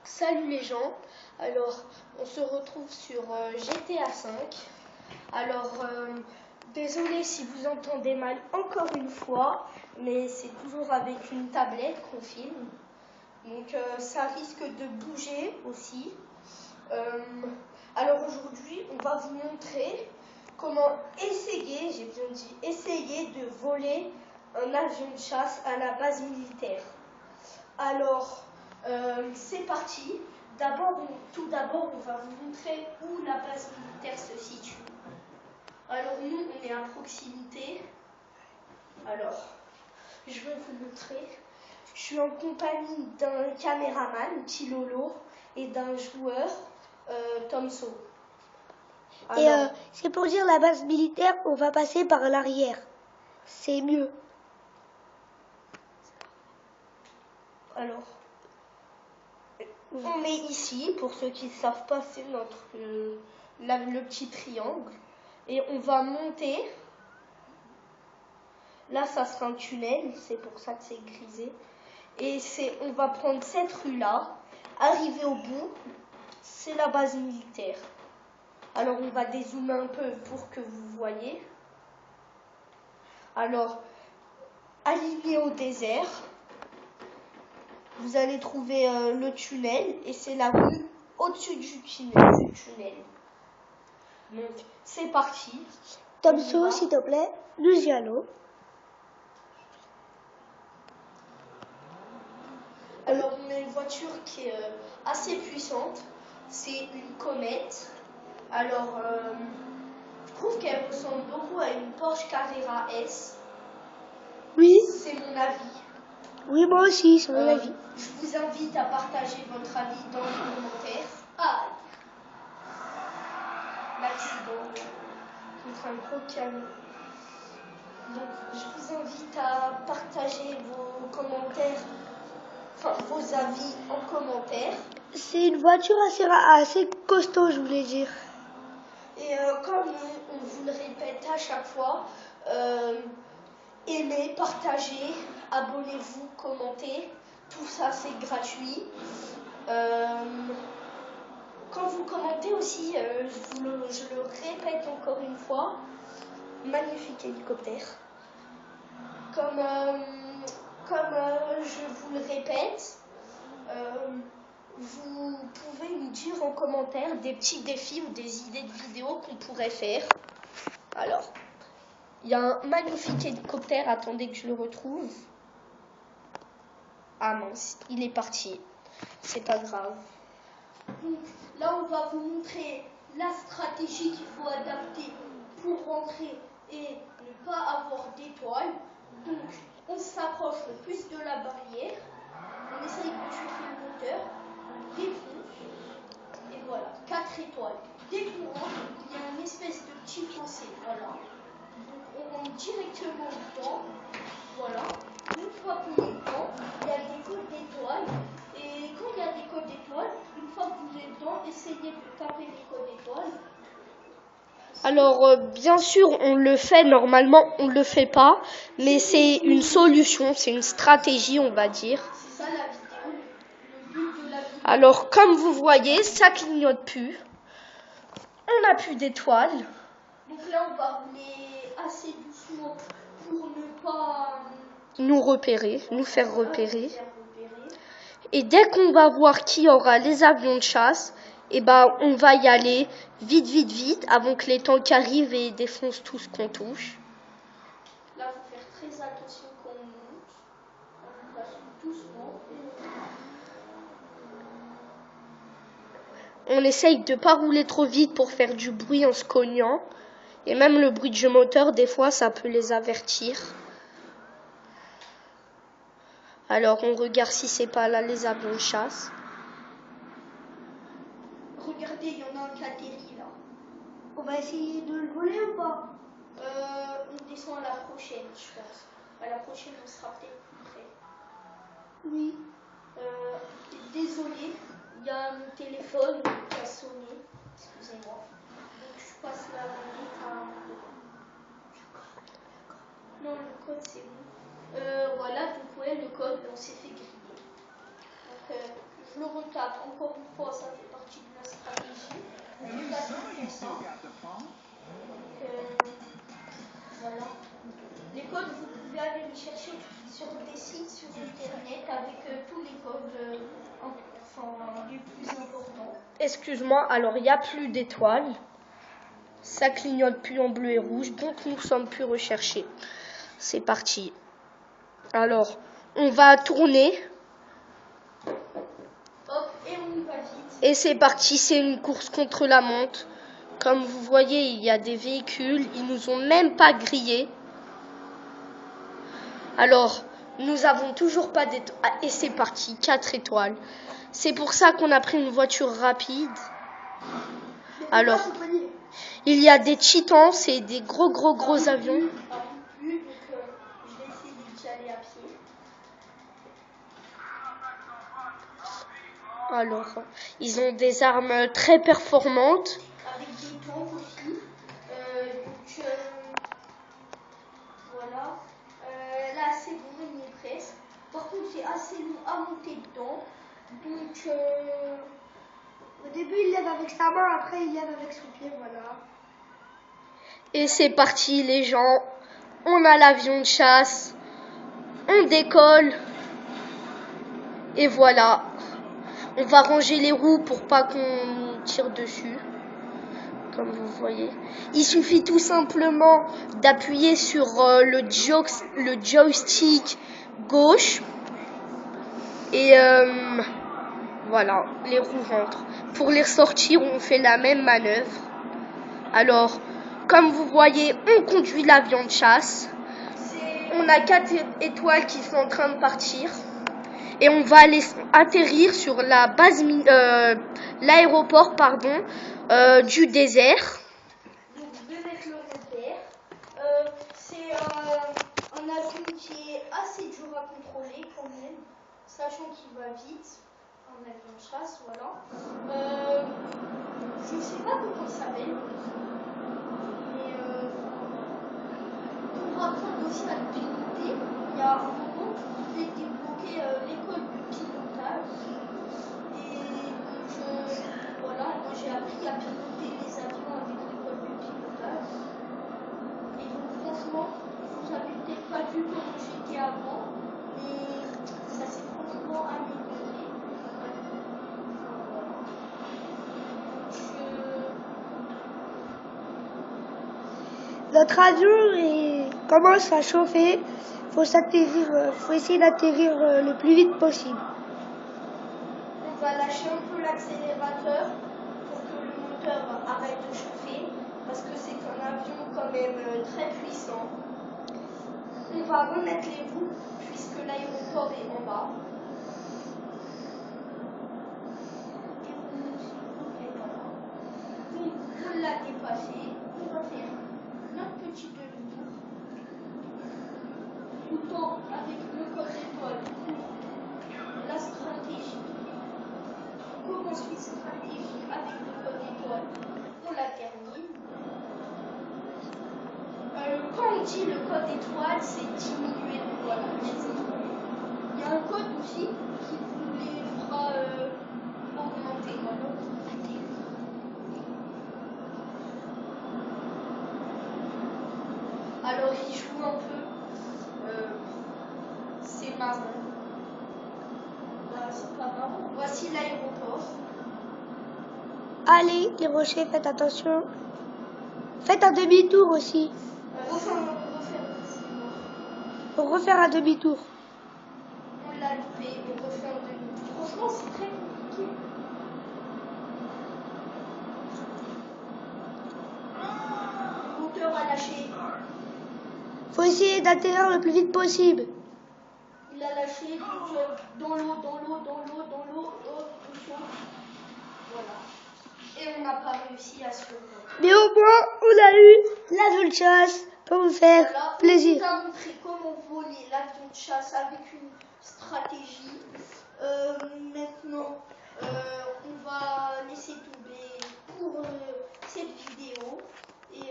Salut les gens, alors on se retrouve sur GTA 5. Alors désolé si vous entendez mal encore une fois, mais c'est toujours avec une tablette qu'on filme, donc ça risque de bouger aussi. Alors aujourd'hui on va vous montrer comment essayer, j'ai bien dit essayer de voler un avion de chasse à la base militaire. Alors c'est parti. Tout d'abord, on va vous montrer où la base militaire se situe. Alors nous, on est à proximité. Alors, je vais vous montrer. Je suis en compagnie d'un caméraman, petit Lolo, et d'un joueur, Tomso. Et c'est pour dire la base militaire, on va passer par l'arrière. C'est mieux. Alors, on est ici, pour ceux qui ne savent pas, c'est le petit triangle. Et on va monter. Là, ça sera un tunnel, c'est pour ça que c'est grisé. Et on va prendre cette rue-là, arriver au bout, c'est la base militaire. Alors, on va dézoomer un peu pour que vous voyez. Alors, aligné au désert, vous allez trouver le tunnel et c'est la rue au-dessus du tunnel. Donc, c'est parti. Tomso, s'il te plaît, nous y allons. Alors, on a une voiture qui est assez puissante. C'est une comète. Alors, je trouve qu'elle ressemble beaucoup à une Porsche Carrera S. Oui. C'est mon avis. Oui, moi aussi, c'est mon avis. Je vous invite à partager votre avis dans les commentaires. Ah, l'accident contre un gros camion. Donc, je vous invite à partager vos commentaires, enfin vos avis en commentaire. C'est une voiture assez costaud, je voulais dire. Et comme on vous le répète à chaque fois, aimez, partagez, abonnez-vous, commentez. Tout ça, c'est gratuit. Quand vous commentez aussi, je le répète encore une fois, magnifique hélicoptère. Comme je vous le répète, vous pouvez nous dire en commentaire des petits défis ou des idées de vidéos qu'on pourrait faire. Alors, il y a un magnifique hélicoptère, attendez que je le retrouve. Ah mince, il est parti. C'est pas grave. Donc là, on va vous montrer la stratégie qu'il faut adapter pour rentrer et ne pas avoir d'étoiles. Donc, on s'approche le plus de la barrière. On essaye de chauffer le moteur. On défonce. Et voilà, 4 étoiles. Dès qu'on rentre, il y a une espèce de petit fossé. Voilà. Donc, on rentre directement dedans. Voilà. Une fois qu'on est dedans, il y a des codes d'étoiles. Et quand il y a des codes d'étoiles, une fois que vous êtes dedans, essayez de taper les codes d'étoiles. Alors, bien sûr, on le fait, normalement, on ne le fait pas, mais c'est une solution, c'est une stratégie, on va dire. C'est ça la vidéo, le but de la vidéo. Alors, comme vous voyez, ça clignote plus. On n'a plus d'étoiles. Donc là, on va rouler assez doucement pour ne pas nous repérer, nous faire repérer. Et dès qu'on va voir qui aura les avions de chasse, eh ben, on va y aller vite, vite, vite, avant que les tanks arrivent et défoncent tout ce qu'on touche. Là, il faut faire très attention quand on monte. On passe doucement. On essaye de ne pas rouler trop vite pour faire du bruit en se cognant. Et même le bruit du moteur, des fois, ça peut les avertir. Alors, on regarde si c'est pas là les avions de chasse. Regardez, il y en a un qui atterrit là. On va essayer de le voler ou pas? On descend à la prochaine, je pense. À la prochaine, on sera peut-être plus près. Oui. Désolé, il y a mon téléphone qui a sonné. Excusez-moi. Donc, je passe la manette à... Non, le code, c'est bon. Voilà, vous voyez le code, on s'est fait griller. Donc, je le retape encore une fois, ça fait partie de la stratégie. On tape comme ça. Voilà. Les codes, vous pouvez aller les chercher sur des sites sur internet avec tous les codes les plus importants. Excuse-moi, alors il n'y a plus d'étoiles. Ça clignote plus en bleu et rouge, donc nous sommes plus recherchés. C'est parti. Alors, on va tourner. Hop, et on y va vite. Et c'est parti, c'est une course contre la montre. Comme vous voyez, il y a des véhicules, ils nous ont même pas grillés. Alors, nous avons toujours pas d'étoiles. Ah, et c'est parti, 4 étoiles. C'est pour ça qu'on a pris une voiture rapide. Alors, il y a des Titans, c'est des gros avions. Je vais essayer d'y aller à pied. Alors, ils ont des armes très performantes. Avec des tanks aussi. Voilà. Là, c'est bon, il est presque. Par contre, c'est assez long à monter dedans. Donc, au début, il lève avec sa main, après, il lève avec son pied, voilà. Et c'est parti, les gens. On a l'avion de chasse. On décolle. Et voilà. On va ranger les roues pour pas qu'on tire dessus. Comme vous voyez. Il suffit tout simplement d'appuyer sur le joystick gauche. Et voilà, les roues rentrent. Pour les ressortir, on fait la même manœuvre. Alors, comme vous voyez, on conduit l'avion de chasse. On a 4 étoiles qui sont en train de partir. Et on va aller atterrir sur la base, l'aéroport, du désert. Donc, je vais mettre le repère. C'est un avion qui est assez dur à contrôler quand même, sachant qu'il va vite. Un avion de chasse, voilà. Je ne sais pas comment il s'appelle. Mais pour apprendre aussi à le piloter, il y a un moment où vous pouvez débloquer l'école de pilotage. Et donc, voilà, moi j'ai appris à piloter les avions avec l'école de pilotage. Et donc, franchement, vous avez peut-être pas vu comment j'étais avant, mais ça s'est franchement amélioré. Notre avion commence à chauffer. Faut essayer d'atterrir le plus vite possible. On va lâcher un peu l'accélérateur pour que le moteur arrête de chauffer, parce que c'est un avion quand même très puissant. On va remettre les roues puisque l'aéroport est en bas. Et voilà. Donc on l'a dépassé. On va faire notre petit demi-tour. Tout le temps avec le code étoile pour la stratégie. On commence une stratégie avec le code étoile. On la termine. Quand on dit le code étoile, c'est diminuer. Voilà, il y a un code aussi qui vous les fera augmenter. Voilà. Alors il joue un peu. C'est marrant. Bah, c'est pas marrant. Voici l'aéroport. Allez, les rochers, faites attention. Faites un demi-tour aussi. Pour refaire un demi-tour. On l'a loupé, on refait un demi-tour. Franchement, c'est très compliqué. Le moteur a lâché. Faut essayer d'atterrir le plus vite possible. Il a lâché dans l'eau. Voilà. Et on n'a pas réussi à se remonter. Mais au moins, on a eu l'avion de chasse pour vous faire plaisir. On vous a montré comment voler l'avion de chasse avec une stratégie. Maintenant, on va laisser tomber pour cette vidéo. Et